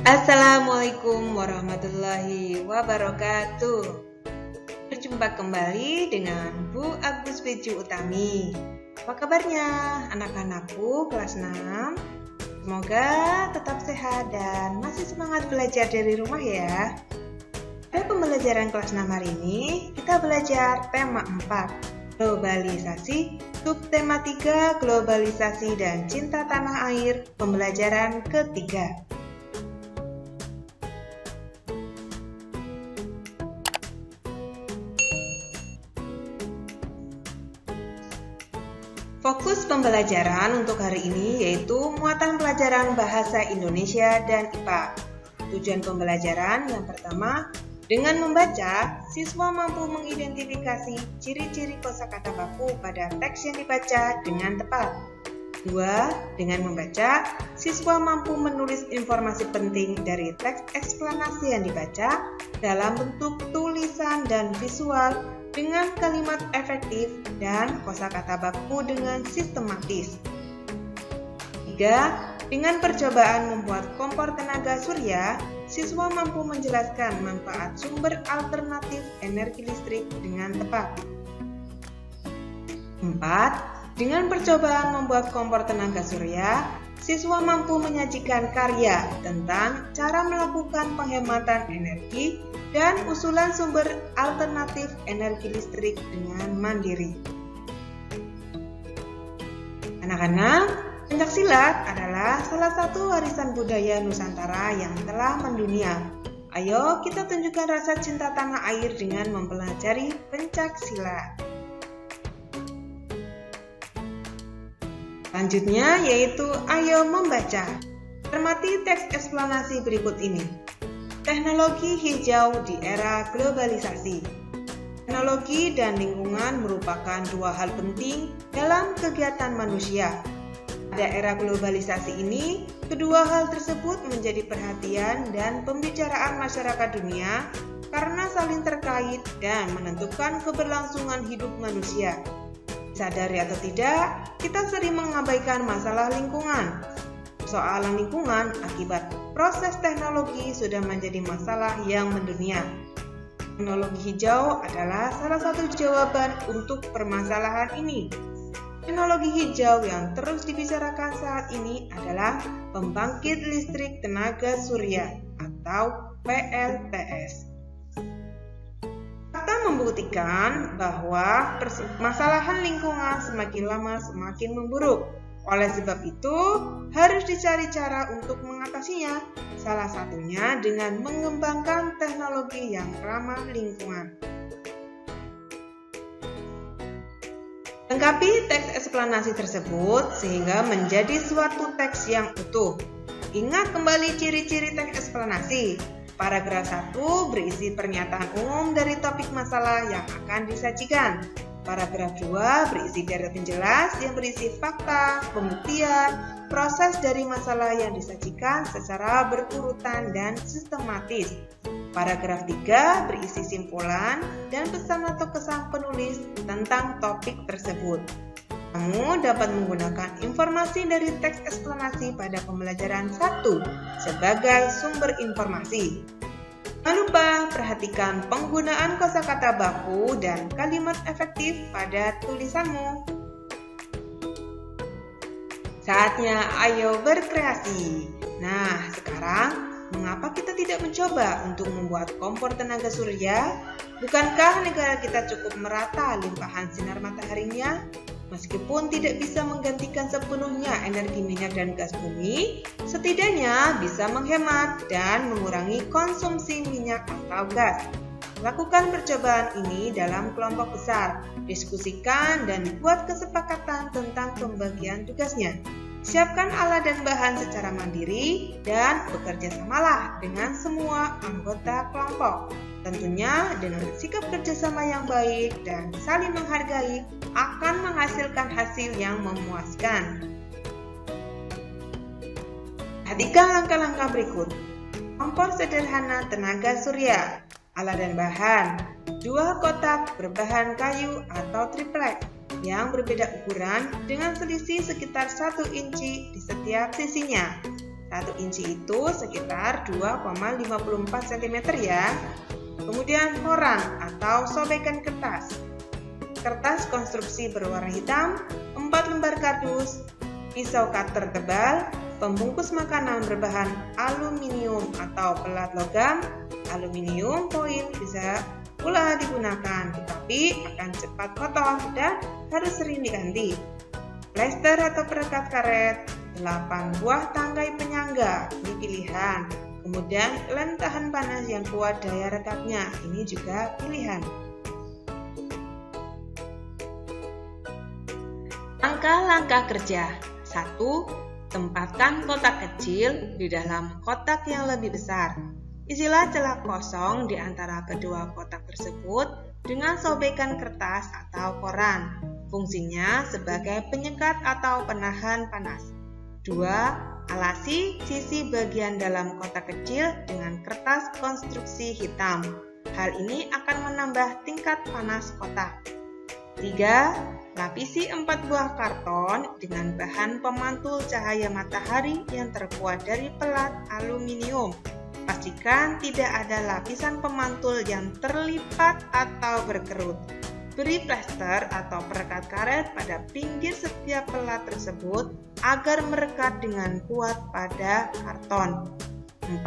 Assalamualaikum warahmatullahi wabarakatuh. Berjumpa kembali dengan Bu Agus Beju Utami. Apa kabarnya anak-anakku kelas 6? Semoga tetap sehat dan masih semangat belajar dari rumah ya. Pada pembelajaran kelas 6 hari ini, kita belajar tema 4, globalisasi, subtema 3, globalisasi dan cinta tanah air, pembelajaran ketiga. Fokus pembelajaran untuk hari ini yaitu muatan pelajaran bahasa Indonesia dan IPA. Tujuan pembelajaran yang pertama, dengan membaca, siswa mampu mengidentifikasi ciri-ciri kosakata baku pada teks yang dibaca dengan tepat. 2. Dengan membaca, siswa mampu menulis informasi penting dari teks eksplanasi yang dibaca dalam bentuk tulisan dan visual dengan kalimat efektif dan kosakata baku dengan sistematis. 3. Dengan percobaan membuat kompor tenaga surya, siswa mampu menjelaskan manfaat sumber alternatif energi listrik dengan tepat. 4. Dengan percobaan membuat kompor tenaga surya, siswa mampu menyajikan karya tentang cara melakukan penghematan energi dan usulan sumber alternatif energi listrik dengan mandiri. Anak-anak, pencaksilat adalah salah satu warisan budaya Nusantara yang telah mendunia. Ayo kita tunjukkan rasa cinta tanah air dengan mempelajari pencaksilat. Selanjutnya yaitu ayo membaca. Cermati teks eksplanasi berikut ini. Teknologi hijau di era globalisasi. Teknologi dan lingkungan merupakan dua hal penting dalam kegiatan manusia. Pada era globalisasi ini, kedua hal tersebut menjadi perhatian dan pembicaraan masyarakat dunia karena saling terkait dan menentukan keberlangsungan hidup manusia. Sadari atau tidak, kita sering mengabaikan masalah lingkungan. Persoalan lingkungan akibat proses teknologi sudah menjadi masalah yang mendunia. Teknologi hijau adalah salah satu jawaban untuk permasalahan ini. Teknologi hijau yang terus dibicarakan saat ini adalah pembangkit listrik tenaga surya atau PLTS. Fakta membuktikan bahwa permasalahan lingkungan semakin lama semakin memburuk. Oleh sebab itu, harus dicari cara untuk mengatasinya, salah satunya dengan mengembangkan teknologi yang ramah lingkungan. Lengkapi teks eksplanasi tersebut sehingga menjadi suatu teks yang utuh. Ingat kembali ciri-ciri teks eksplanasi. Paragraf 1 berisi pernyataan umum dari topik masalah yang akan disajikan. Paragraf 2 berisi deret penjelas yang berisi fakta, pembuktian, proses dari masalah yang disajikan secara berurutan dan sistematis. Paragraf 3 berisi simpulan dan pesan atau kesan penulis tentang topik tersebut. Kamu dapat menggunakan informasi dari teks eksplanasi pada pembelajaran 1 sebagai sumber informasi. Jangan lupa perhatikan penggunaan kosakata baku dan kalimat efektif pada tulisanmu. Saatnya ayo berkreasi. Nah, sekarang mengapa kita tidak mencoba untuk membuat kompor tenaga surya? Bukankah negara kita cukup merata limpahan sinar mataharinya? Meskipun tidak bisa menggantikan sepenuhnya energi minyak dan gas bumi, setidaknya bisa menghemat dan mengurangi konsumsi minyak atau gas. Lakukan percobaan ini dalam kelompok besar, diskusikan dan buat kesepakatan tentang pembagian tugasnya. Siapkan alat dan bahan secara mandiri dan bekerja samalah dengan semua anggota kelompok. Tentunya dengan sikap kerjasama yang baik dan saling menghargai akan menghasilkan hasil yang memuaskan. Perhatikan langkah-langkah berikut. Kompor sederhana tenaga surya. Alat dan bahan. 2 kotak berbahan kayu atau triplek yang berbeda ukuran dengan selisih sekitar 1 inci di setiap sisinya. 1 inci itu sekitar 2,54 cm ya. Kemudian koran atau sobekan kertas. Kertas konstruksi berwarna hitam, 4 lembar kardus, pisau cutter tebal, pembungkus makanan berbahan aluminium atau pelat logam. Aluminium foil bisa pula digunakan, tetapi akan cepat kotor dan harus sering diganti. Plester atau perekat karet, 8 buah tangkai penyangga, ini pilihan. Kemudian lem tahan panas yang kuat daya rekatnya, ini juga pilihan. Langkah-langkah kerja. 1. Tempatkan kotak kecil di dalam kotak yang lebih besar. Isilah celah kosong di antara kedua kotak tersebut dengan sobekan kertas atau koran. Fungsinya sebagai penyekat atau penahan panas. 2. Alasi sisi bagian dalam kotak kecil dengan kertas konstruksi hitam. Hal ini akan menambah tingkat panas kotak. 3. Lapisi 4 buah karton dengan bahan pemantul cahaya matahari yang terbuat dari pelat aluminium. Pastikan tidak ada lapisan pemantul yang terlipat atau berkerut. Beri plester atau perekat karet pada pinggir setiap pelat tersebut agar merekat dengan kuat pada karton. 4.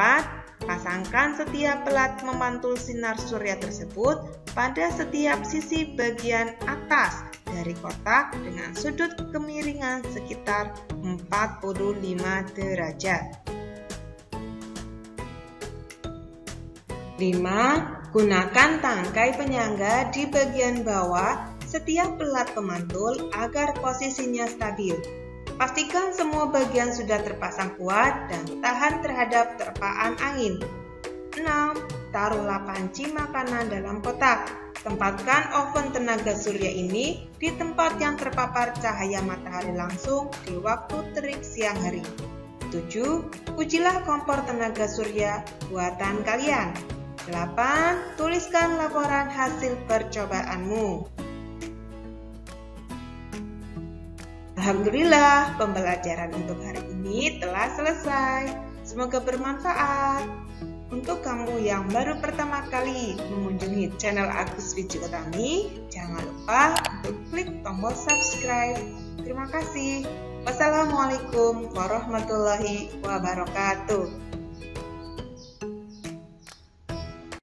Pasangkan setiap pelat memantul sinar surya tersebut pada setiap sisi bagian atas dari kotak dengan sudut kemiringan sekitar 45 derajat. 5. Gunakan tangkai penyangga di bagian bawah setiap pelat pemantul agar posisinya stabil. Pastikan semua bagian sudah terpasang kuat dan tahan terhadap terpaan angin. 6. Taruhlah panci makanan dalam kotak. Tempatkan oven tenaga surya ini di tempat yang terpapar cahaya matahari langsung di waktu terik siang hari. 7. Ujilah kompor tenaga surya buatan kalian. 8. Tuliskan laporan hasil percobaanmu. Alhamdulillah, pembelajaran untuk hari ini telah selesai. Semoga bermanfaat. Untuk kamu yang baru pertama kali mengunjungi channel Agus Wijutami, jangan lupa untuk klik tombol subscribe. Terima kasih. Wassalamualaikum warahmatullahi wabarakatuh.